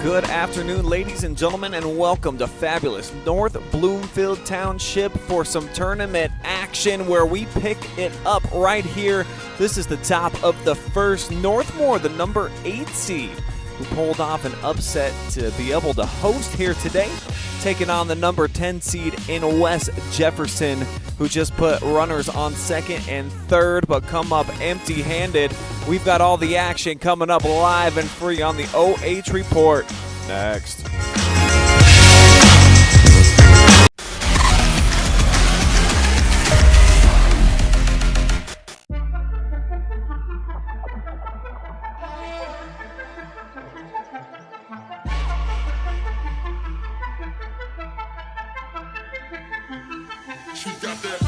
Good afternoon, ladies and gentlemen, and welcome to fabulous North Bloomfield Township for some tournament action where we pick it up right here. This is the top of the first. Northmor, the number 8 seed, who pulled off an upset to be able to host here today, taking on the number 10 seed in West Jefferson, who just put runners on second and third but come up empty-handed. We've got all the action coming up live and free on the OH Report next. She got that.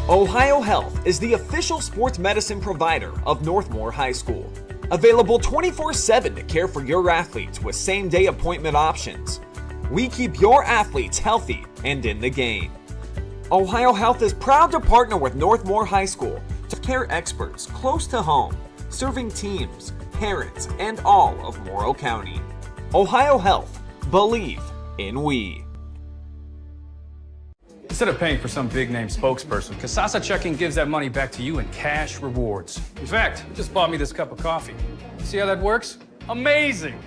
Ohio Health is the official sports medicine provider of Northmor High School. Available 24/7 to care for your athletes with same-day appointment options. We keep your athletes healthy and in the game. Ohio Health is proud to partner with Northmor High School to care experts close to home, serving teams, parents, and all of Morrow County. Ohio Health, believe in we. Instead of paying for some big-name spokesperson, Kasasa Checking gives that money back to you in cash rewards. In fact, it just bought me this cup of coffee. See how that works? Amazing!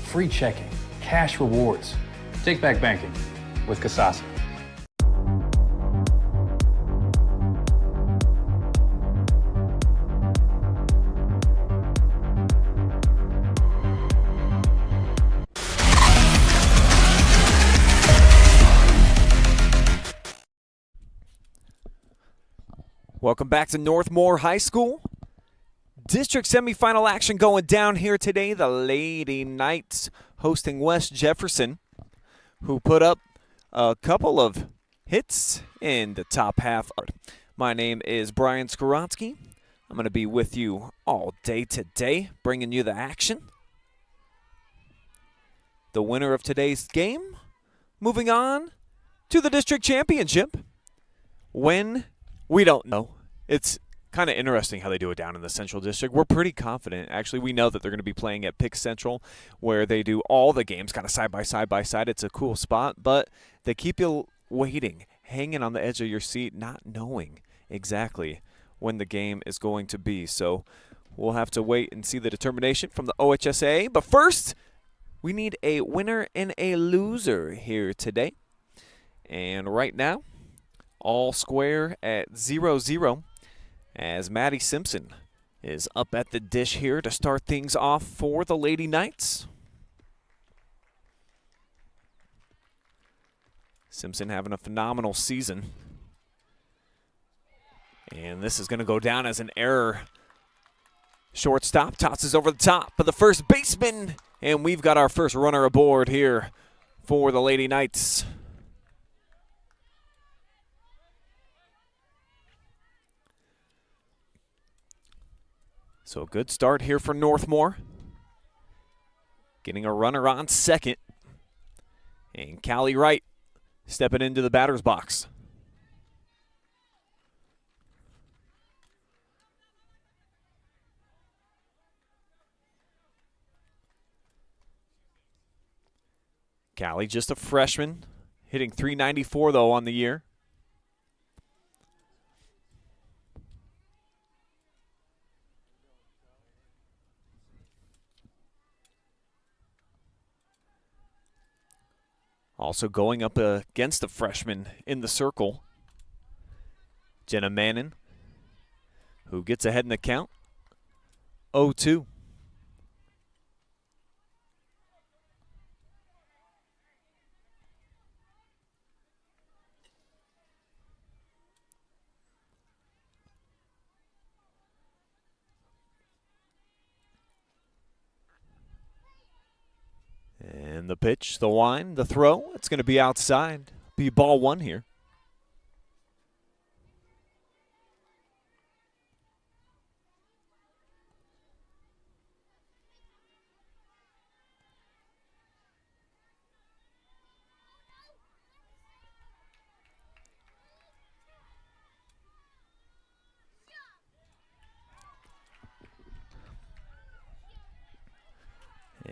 Free checking, cash rewards. Take back banking with Kasasa. Welcome back to Northmor High School. District semifinal action going down here today. The Lady Knights hosting West Jefferson, who put up a couple of hits in the top half. My name is Brian Skowronski. I'm going to be with you all day today, bringing you the action. the winner of today's game, moving on to the district championship. When? We don't know. It's kind of interesting how they do it down in the Central District. We're pretty confident. Actually, we know that they're going to be playing at Pick Central, where they do all the games kind of side by side. It's a cool spot, but they keep you waiting, hanging on the edge of your seat, not knowing exactly when the game is going to be. So we'll have to wait and see the determination from the OHSAA. But first, we need a winner and a loser here today. And right now, all square at 0-0 as Maddie Simpson is up at the dish here to start things off for the Lady Knights. Simpson having a phenomenal season. And this is going to go down as an error. Shortstop tosses over the top of the first baseman. And we've got our first runner aboard here for the Lady Knights. So a good start here for Northmor. Getting a runner on second. And Callie Wright stepping into the batter's box. Callie, just a freshman, hitting .394 though on the year. Also going up against a freshman in the circle, Jenna Mannon, who gets ahead in the count, 0-2. And the pitch, the wind, the throw, it's going to be outside. Be ball one here.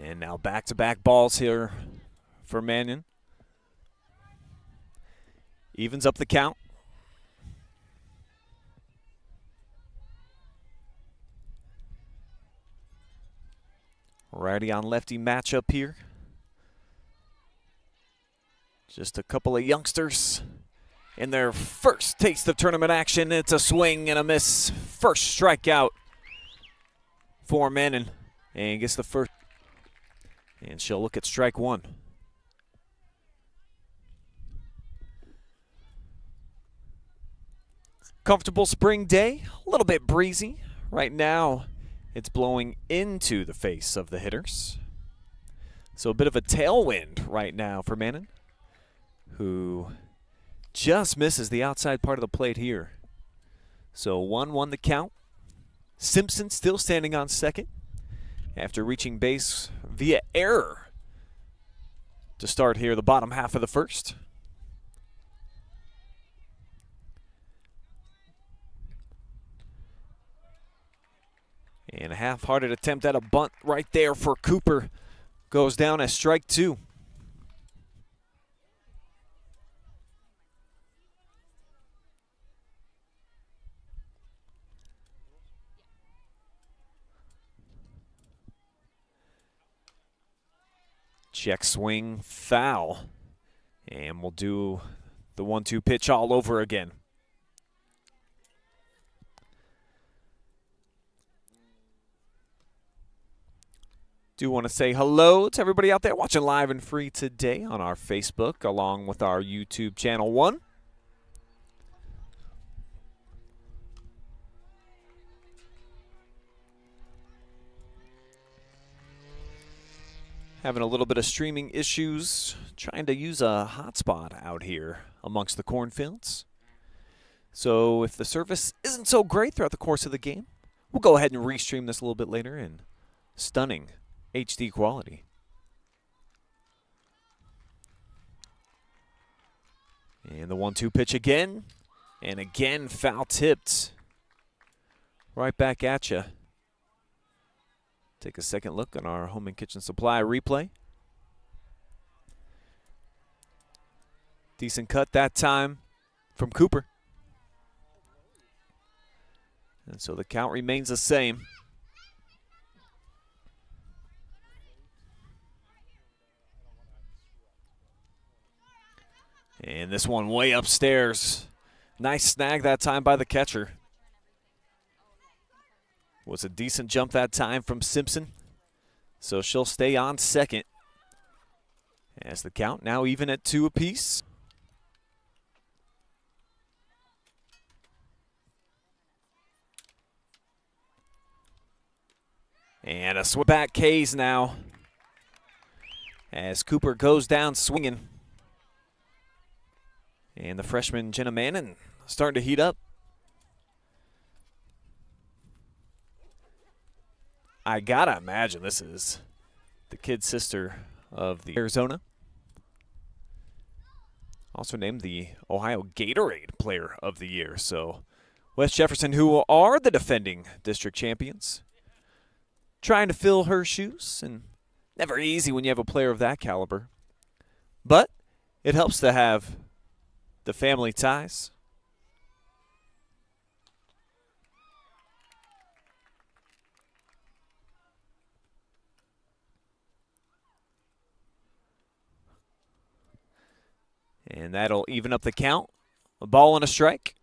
And now back-to-back balls here for Mannion. Evens up the count. Righty on lefty matchup here. Just a couple of youngsters in their first taste of tournament action. It's a swing and a miss. First strikeout for Mannion. And gets the first. And she'll look at strike one. Comfortable spring day, a little bit breezy. Right now, it's blowing into the face of the hitters. So a bit of a tailwind right now for Mannon, who just misses the outside part of the plate here. So 1-1 the count. Simpson still standing on second after reaching base via error to start here the bottom half of the first. And a half-hearted attempt at a bunt right there for Cooper goes down as strike two. Check swing, foul. And we'll do the 1-2 pitch all over again. Do want to say hello to everybody out there watching live and free today on our Facebook along with our YouTube channel 1. Having a little bit of streaming issues, trying to use a hotspot out here amongst the cornfields. So if the service isn't so great throughout the course of the game, we'll go ahead and restream this a little bit later in stunning HD quality. And the 1-2 pitch again. And again, foul tipped. Right back at you. Take a second look on our Home and Kitchen Supply replay. Decent cut that time from Cooper. And so the count remains the same. And this one way upstairs. Nice snag that time by the catcher. Was a decent jump that time from Simpson. So she'll stay on second. As the count now even at 2 apiece. And a swing back K's now. As Cooper goes down swinging. And the freshman Jenna Mannon starting to heat up. I gotta imagine this is the kid sister of the Arizona. Also named the Ohio Gatorade Player of the Year. So West Jefferson, who are the defending district champions, trying to fill her shoes, and never easy when you have a player of that caliber. But it helps to have the family ties. And that'll even up the count. A ball and a strike.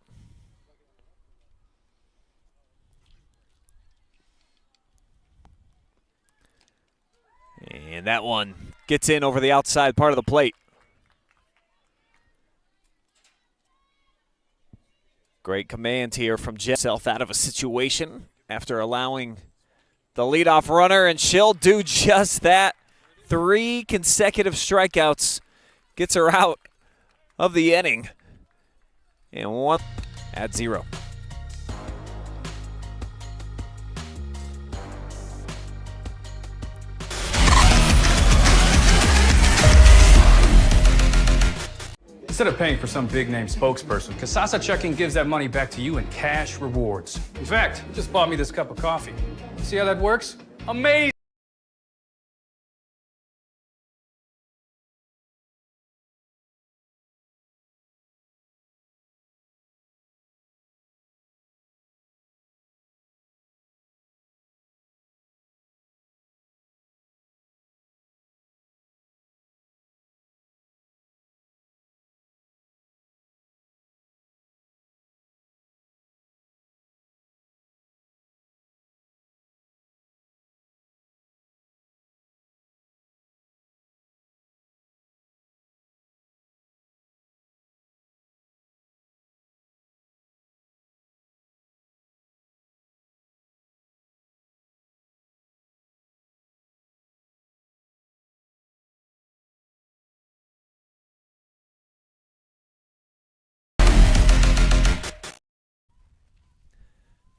And that one gets in over the outside part of the plate. Great command here from Jeff. Self out of a situation after allowing the leadoff runner, and she'll do just that. 3 consecutive strikeouts gets her out of the inning. And 1 at 0. Instead of paying for some big-name spokesperson, Kasasa Checking gives that money back to you in cash rewards. In fact, you just bought me this cup of coffee. See how that works? Amazing!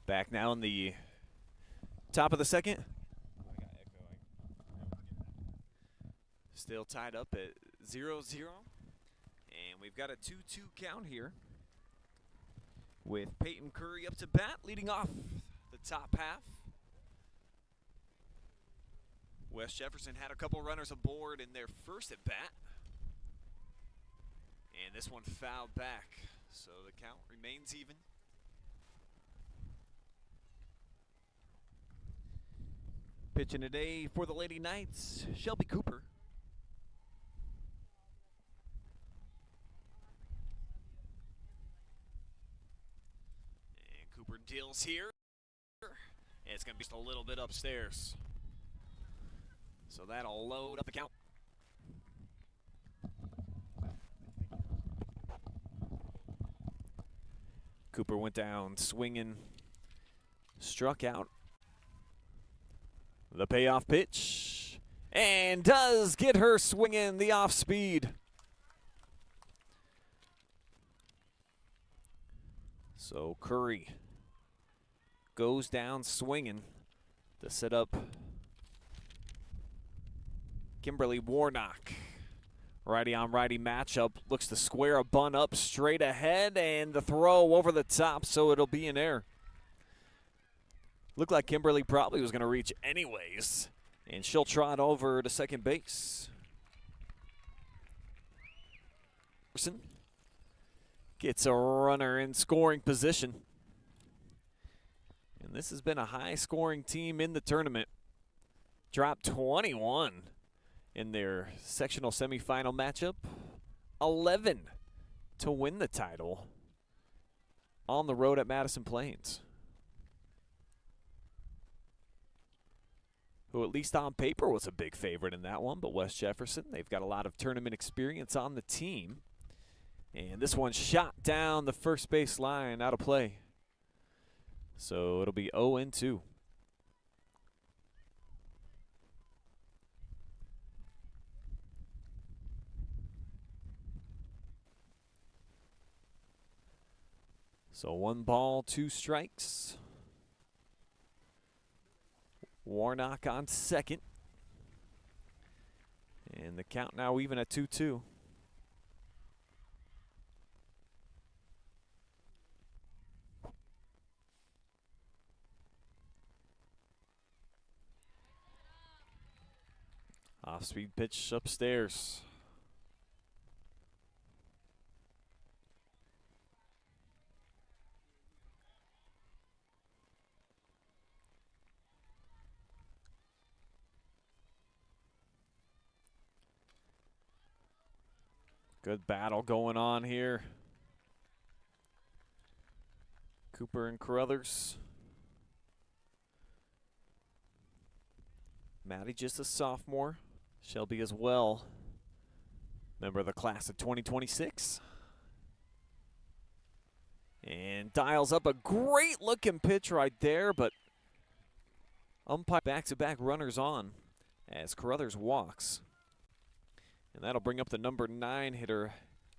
Back now in the top of the second. Still tied up at 0-0. And we've got a 2-2 count here, with Peyton Curry up to bat, leading off the top half. West Jefferson had a couple runners aboard in their first at bat. And this one fouled back, so the count remains even. Pitching today for the Lady Knights, Shelby Cooper. And Cooper deals here. And it's going to be just a little bit upstairs. So that'll load up the count. Cooper went down swinging, struck out. The payoff pitch, and does get her swinging the off speed. So Curry goes down swinging to set up Kimberly Warnock Righty on righty matchup. Looks to square a bunt up straight ahead, and the throw over the top, so it'll be an error. Looked like Kimberly probably was going to reach anyways, and she'll trot over to second base. Gets a runner in scoring position. And this has been a high-scoring team in the tournament. Dropped 21 in their sectional semifinal matchup. 11 to win the title on the road at Madison Plains. Who at least on paper was a big favorite in that one, but West Jefferson, they've got a lot of tournament experience on the team. And this one shot down the first base line, out of play. So it'll be 0-2. So 1 ball, 2 strikes. Warnock on second. And the count now even at 2-2. Off-speed pitch upstairs. Good battle going on here. Cooper and Carruthers. Maddie just a sophomore. Shelby as well. Member of the class of 2026. And dials up a great looking pitch right there, but umpire back-to-back runners on as Carruthers walks. And that'll bring up the number 9 hitter,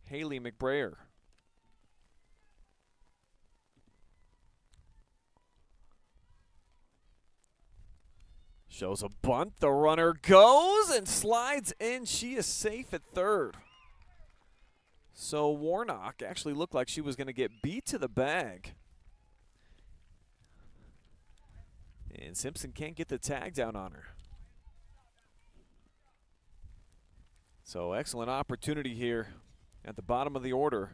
Haley McBrayer. Shows a bunt. The runner goes and slides in. She is safe at third. So Warnock actually looked like she was going to get beat to the bag. And Simpson can't get the tag down on her. So excellent opportunity here at the bottom of the order.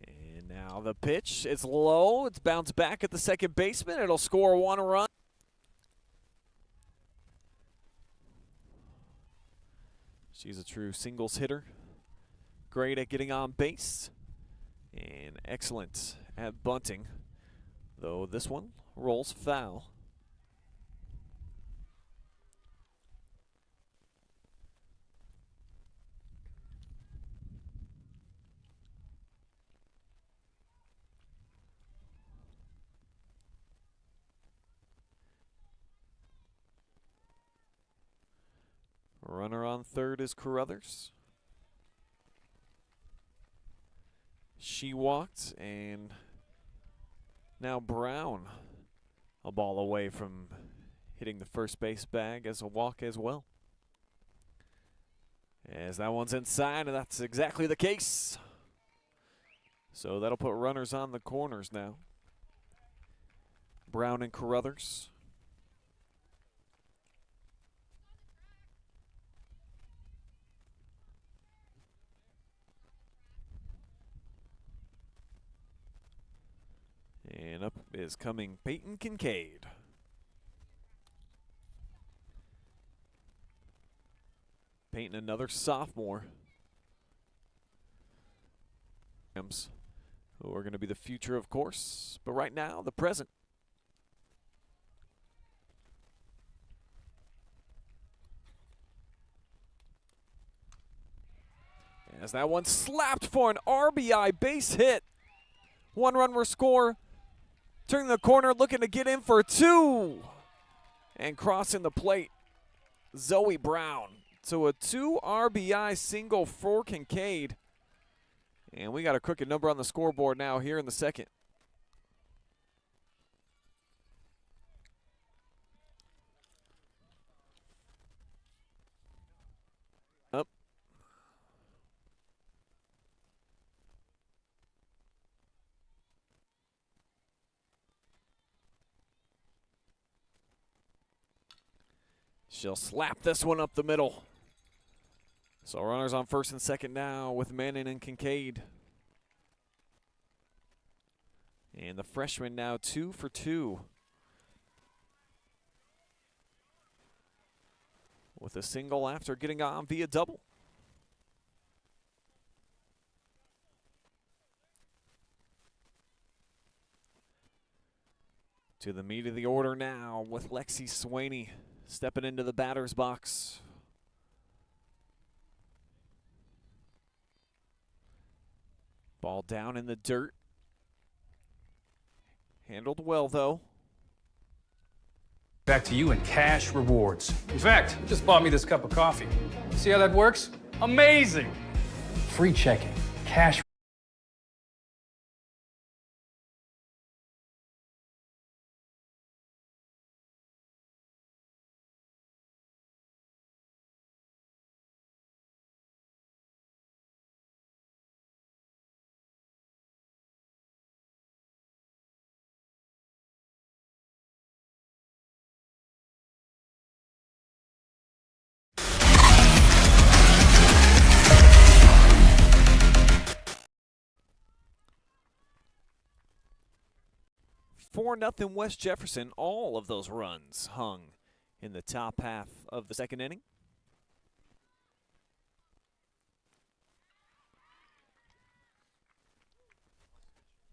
And now the pitch is low. It's bounced back at the second baseman. It'll score 1 run. She's a true singles hitter. Great at getting on base. And excellent at bunting. Though this one rolls foul. Runner on third is Carruthers. She walked, and now Brown a ball away from hitting the first base bag as a walk as well. As that one's inside, and that's exactly the case. So that'll put runners on the corners now. Brown and Carruthers. And up is coming Peyton Kincaid. Peyton, another sophomore. Who are going to be the future, of course, but right now, the present. As that one slapped for an RBI base hit. 1 run will score. Turning the corner, looking to get in for 2. And crossing the plate, Zoe Brown. So a 2 RBI single for Kincaid. And we got a crooked number on the scoreboard now here in the second. She'll slap this one up the middle. So runners on first and second now with Manning and Kincaid. And the freshman now 2 for 2. With a single after getting on via double. To the meat of the order now with Lexi Swaney stepping into the batter's box. Ball down in the dirt. Handled well, though. Back to you in cash rewards. In fact, you just bought me this cup of coffee. See how that works? Amazing! Free checking, cash. For nothing West Jefferson, all of those runs hung in the top half of the second inning.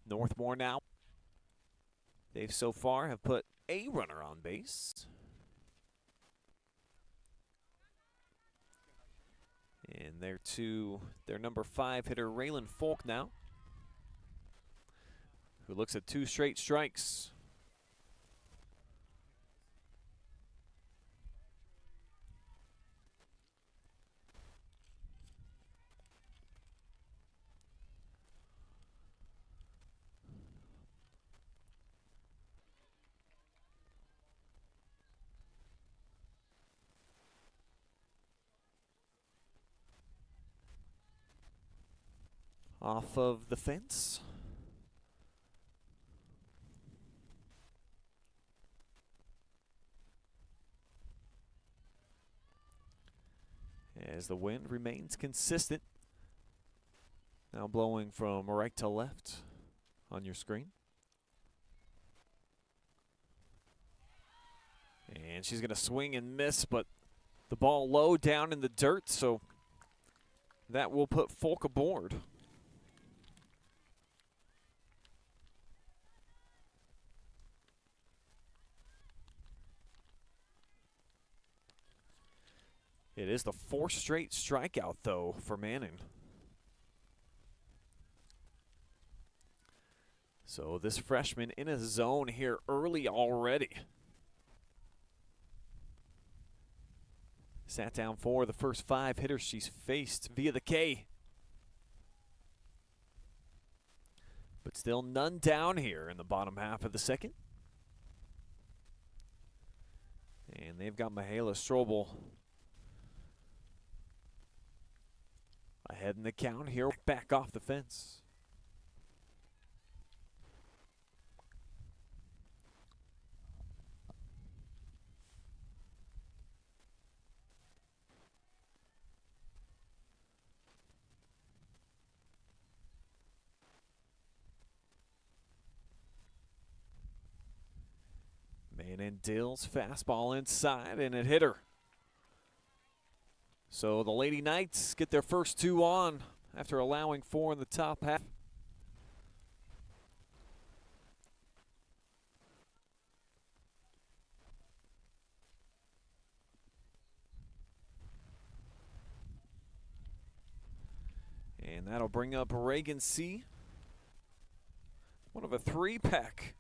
Northmor now. They've so far have put a runner on base. And they're to their number 5 hitter, Raylan Folk now, who looks at 2 straight strikes. Off of the fence. As the wind remains consistent. Now blowing from right to left on your screen. And she's going to swing and miss, but the ball low down in the dirt, so that will put Folk aboard. It is the 4th straight strikeout, though, for Manning. So this freshman in a zone here early already. Sat down for the first 5 hitters she's faced via the K. But still none down here in the bottom half of the second. And they've got Mihaela Strobel ahead in the count here, back off the fence. Manning deals fastball inside, and it hit her. So the Lady Knights get their first 2 on after allowing 4 in the top half. And that'll bring up Reagan C. One of a 3-pack.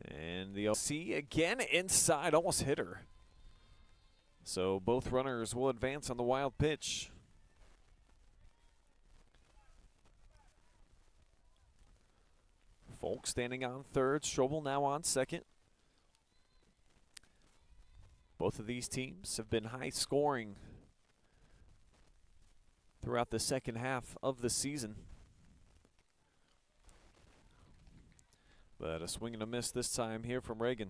And the OC again inside, almost hit her. So both runners will advance on the wild pitch. Folk standing on third, Strobel now on second. Both of these teams have been high scoring throughout the second half of the season. But a swing and a miss this time here from Reagan.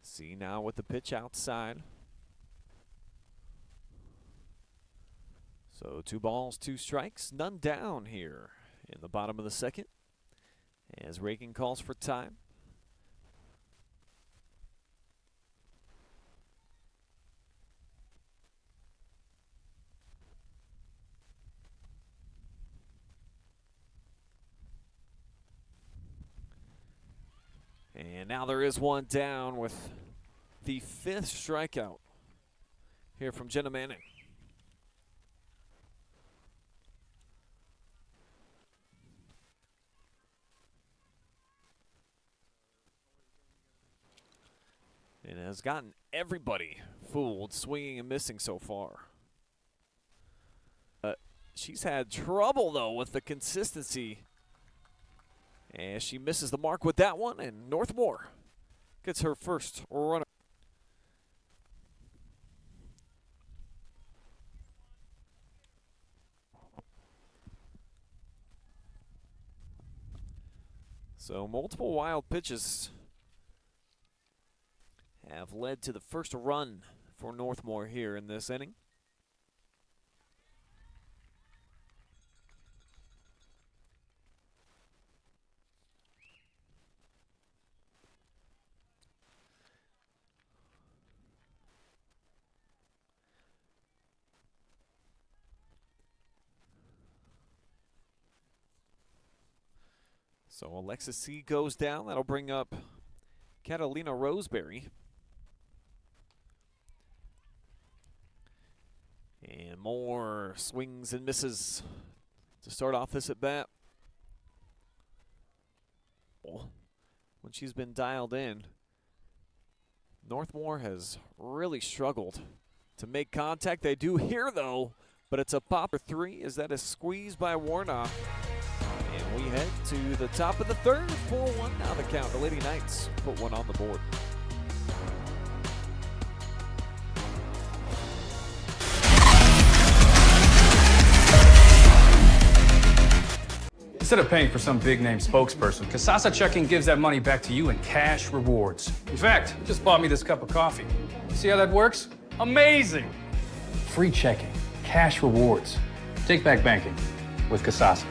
See now with the pitch outside. So 2 balls, 2 strikes, none down here in the bottom of the second as Reagan calls for time. And now there is one down with the 5th strikeout here from Jenna Manning. It has gotten everybody fooled, swinging and missing so far. She's had trouble, though, with the consistency. And she misses the mark with that one, and Northmor gets her first runner. So multiple wild pitches have led to the first run for Northmor here in this inning. So Alexis C. goes down. That'll bring up Catalina Roseberry. And Moore swings and misses to start off this at bat. When she's been dialed in, Northmor has really struggled to make contact. They do here, though, but it's a pop for 3 as that is squeezed by Warnock. And we head to the top of the third, 4-1 now the count. The Lady Knights put one on the board. Instead of paying for some big-name spokesperson, Kasasa Checking gives that money back to you in cash rewards. In fact, it just bought me this cup of coffee. See how that works? Amazing! Free checking, cash rewards. Take back banking with Kasasa.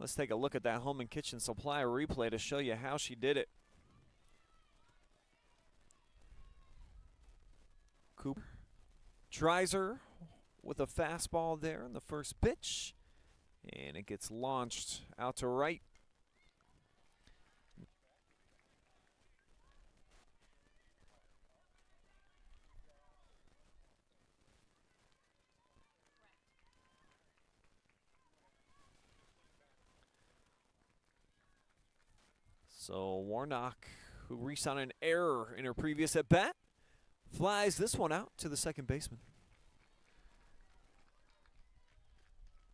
Let's take a look at that Home and Kitchen Supply replay to show you how she did it. Cooper tries her with a fastball there in the first pitch, and it gets launched out to right. So Warnock, who reached on an error in her previous at-bat, flies this one out to the second baseman.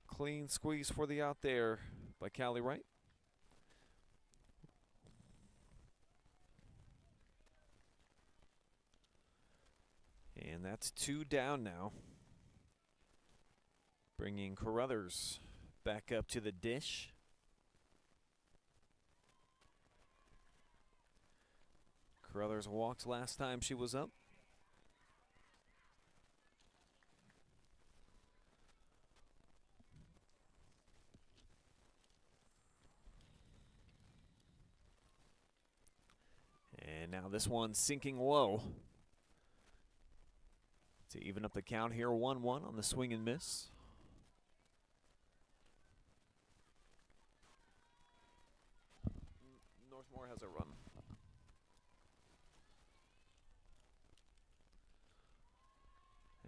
Clean squeeze for the out there by Callie Wright. And that's 2 down now. Bringing Carruthers back up to the dish. Carruthers walked last time she was up. And now this one sinking low to even up the count here. 1-1 on the swing and miss. Northmor has a run.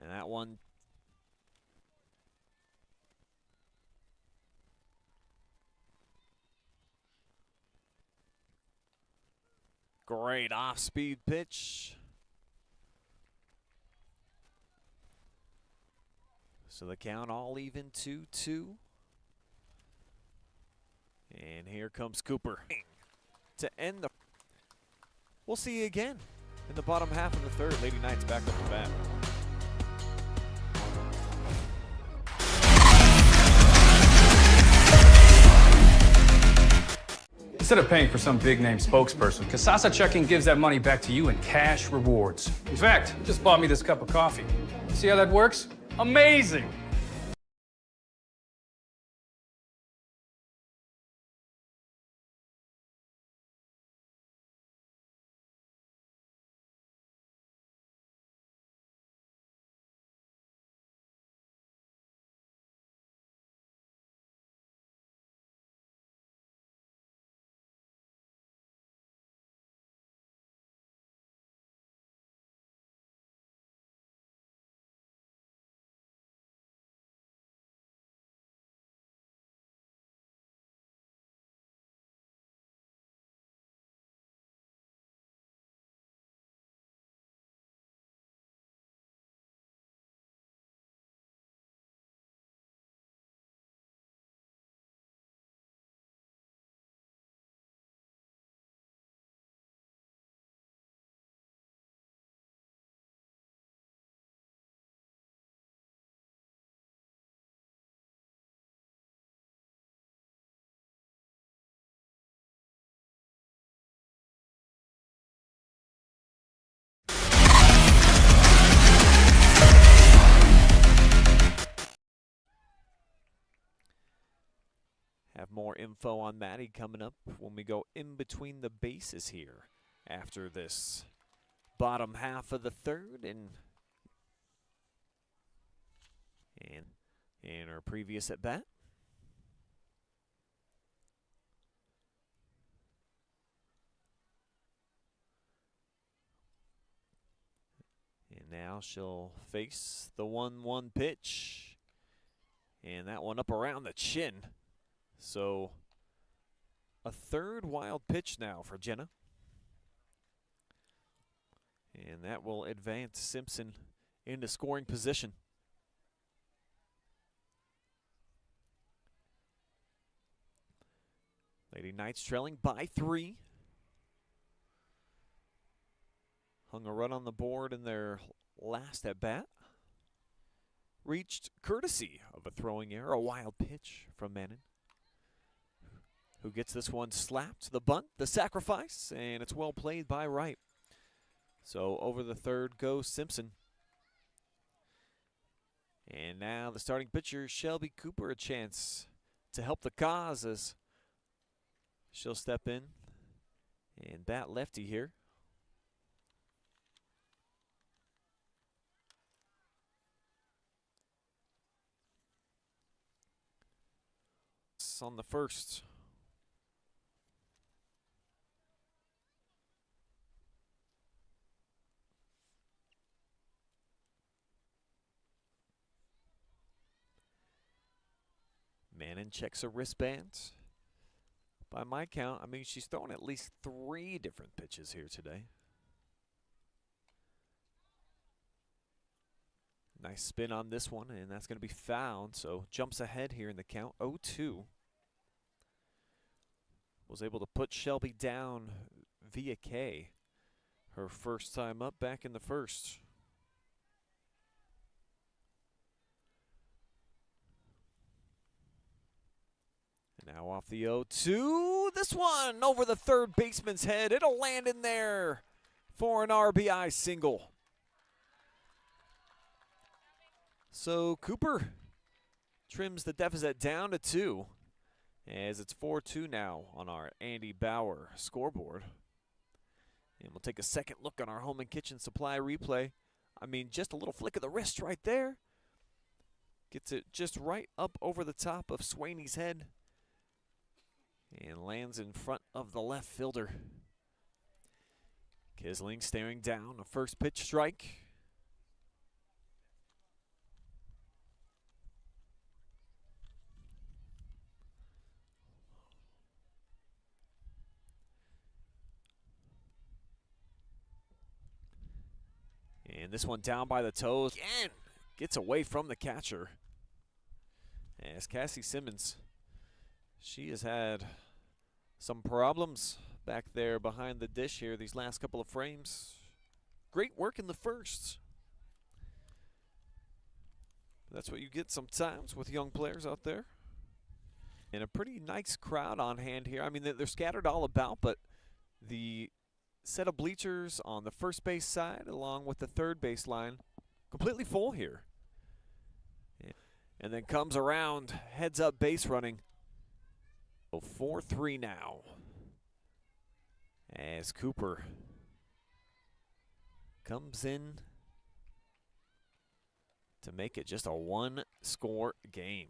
And that one great off-speed pitch. So the count all even 2-2. And here comes Cooper to end the. We'll see you again in the bottom half of the third. Lady Knights back up to bat. Instead of paying for some big-name spokesperson, Kasasa Checking gives that money back to you in cash rewards. In fact, you just bought me this cup of coffee. See how that works? Amazing! Have more info on Maddie coming up when we go in between the bases here after this bottom half of the third and in our previous at bat. And now she'll face the 1-1 pitch. And that one up around the chin. So a third wild pitch now for Jenna. And that will advance Simpson into scoring position. Lady Knights trailing by 3. Hung a run on the board in their last at bat. Reached courtesy of a throwing error, a wild pitch from Mannon, who gets this one slapped. The bunt, the sacrifice, and it's well played by Wright. So over the third goes Simpson. And now the starting pitcher, Shelby Cooper, a chance to help the cause as she'll step in and bat lefty here. On the first. Mannon checks a wristband. By my count, I mean, she's thrown at least 3 different pitches here today. Nice spin on this one, and that's going to be fouled, so jumps ahead here in the count, 0-2. Was able to put Shelby down via K. Her first time up back in the first. And now off the 0-2. This one over the third baseman's head. It'll land in there for an RBI single. So Cooper trims the deficit down to 2. As it's 4-2 now on our Andy Bauer scoreboard. And we'll take a second look on our home and kitchen supply replay. I mean, just a little flick of the wrist right there. Gets it just right up over the top of Swaney's head. And lands in front of the left fielder. Kisling staring down, a first pitch strike. And this one down by the toes. Again, gets away from the catcher. As Cassie Simmons, she has had some problems back there behind the dish here these last couple of frames. Great work in the first. That's what you get sometimes with young players out there. And a pretty nice crowd on hand here. I mean, they're scattered all about, but the set of bleachers on the first base side along with the third base line completely full here. And then comes around, heads up base running. 4-3 now. As Cooper comes in to make it just a one-score game.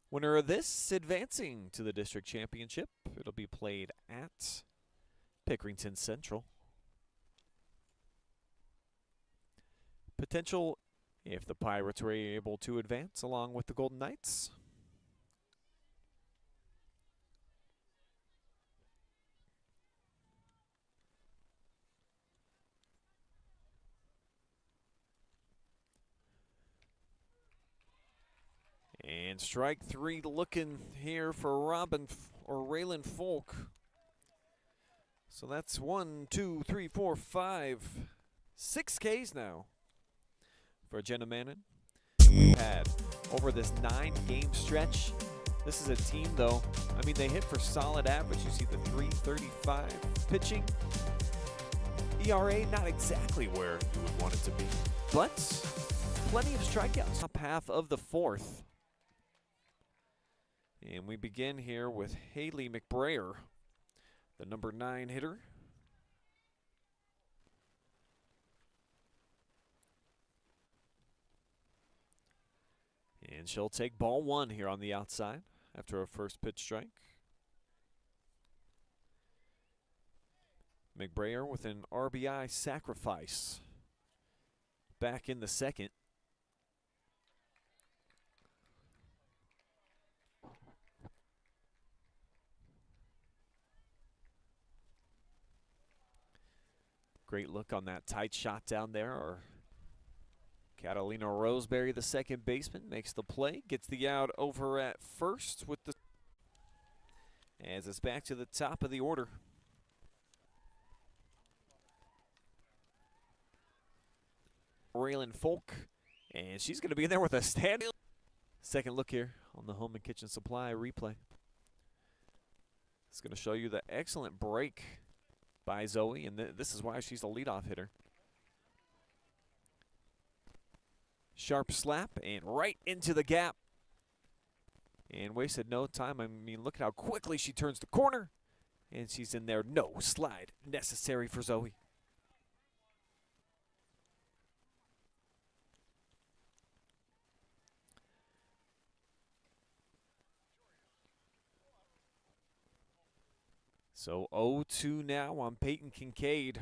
Winner of this advancing to the district championship. It'll be played at Pickerington Central. Potential if the Pirates were able to advance along with the Golden Knights. And strike three looking here for Raylan Folk. So that's 1, 2, 3, 4, 5, 6 Ks now for Jenna Mannon. We've had over this 9-game stretch. This is a team, though. I mean, they hit for solid average. You see the .335 pitching. ERA, not exactly where you would want it to be, but plenty of strikeouts. Top half of the fourth. And we begin here with Haley McBrayer, the number 9 hitter. And she'll take ball one here on the outside after a first pitch strike. McBrayer with an RBI sacrifice back in the second. Great look on that tight shot down there. Or Catalina Roseberry, the second baseman, makes the play, gets the out over at first with the as it's back to the top of the order. Raylan Folk, and she's going to be in there with a standing. Second look here on the home and kitchen supply replay. It's going to show you the excellent break by Zoe, and this is why she's the leadoff hitter. Sharp slap and right into the gap. And wasted no time. I mean, look at how quickly she turns the corner. And she's in there. No slide necessary for Zoe. So 0-2 now on Peyton Kincaid.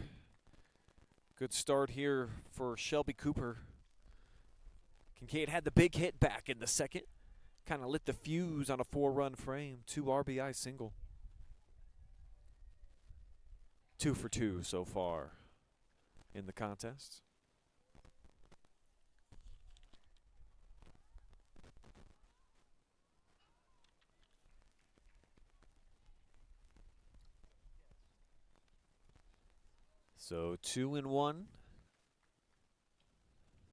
Good start here for Shelby Cooper. Kincaid had the big hit back in the second. Kind of lit the fuse on a 4-run frame. 2 RBI single. 2 for 2 so far in the contest. So 2-1